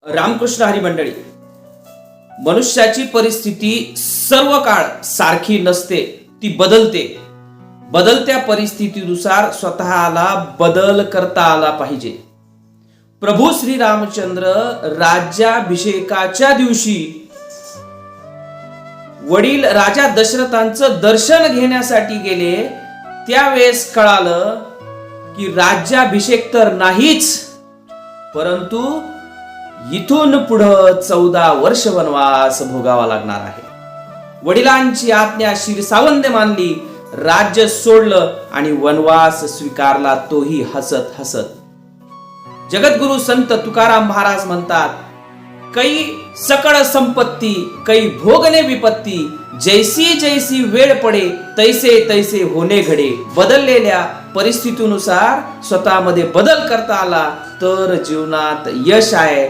रामकृष्ण हरी मंडळी, मनुष्याची परिस्थिती सर्व काळ सारखी नसते, ती बदलते. बदलत्या परिस्थितीनुसार स्वतःला बदल करता आला पाहिजे. प्रभू श्री रामचंद्र राज्याभिषेकाच्या दिवशी वडील राजा दशरथांचं दर्शन घेण्यासाठी गेले. त्यावेळेस कळालं की राज्याभिषेक तर नाहीच, परंतु इथून पुढं 14 वर्ष वनवास भोगावा लागणार आहे. वडिलांची आज्ञा शिरसावंद मानली, राज्य सोडलं आणि वनवास स्वीकारला, तोही हसत हसत. जगद्गुरु संत तुकाराम महाराज म्हणतात, कै सकळ संपत्ती कै भोगणे विपत्ती, जैसी जैसी वेळ पडे तैसे तैसे होणे घडे. बदललेल्या परिस्थितीनुसार स्वतःमध्ये बदल करता आला तर जीवनात यश आहे.